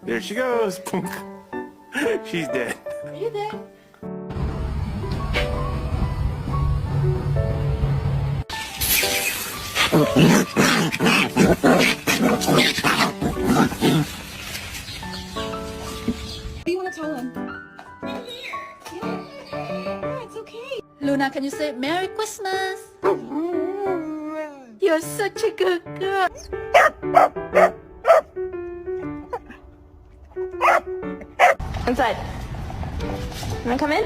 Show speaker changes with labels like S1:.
S1: There she goes. Punk. She's dead.
S2: Are you there? What do you want to tell him? I'm here. Yeah, it's okay. Luna, can you say Merry Christmas? You're such a good girl.
S3: Inside. You wanna come in?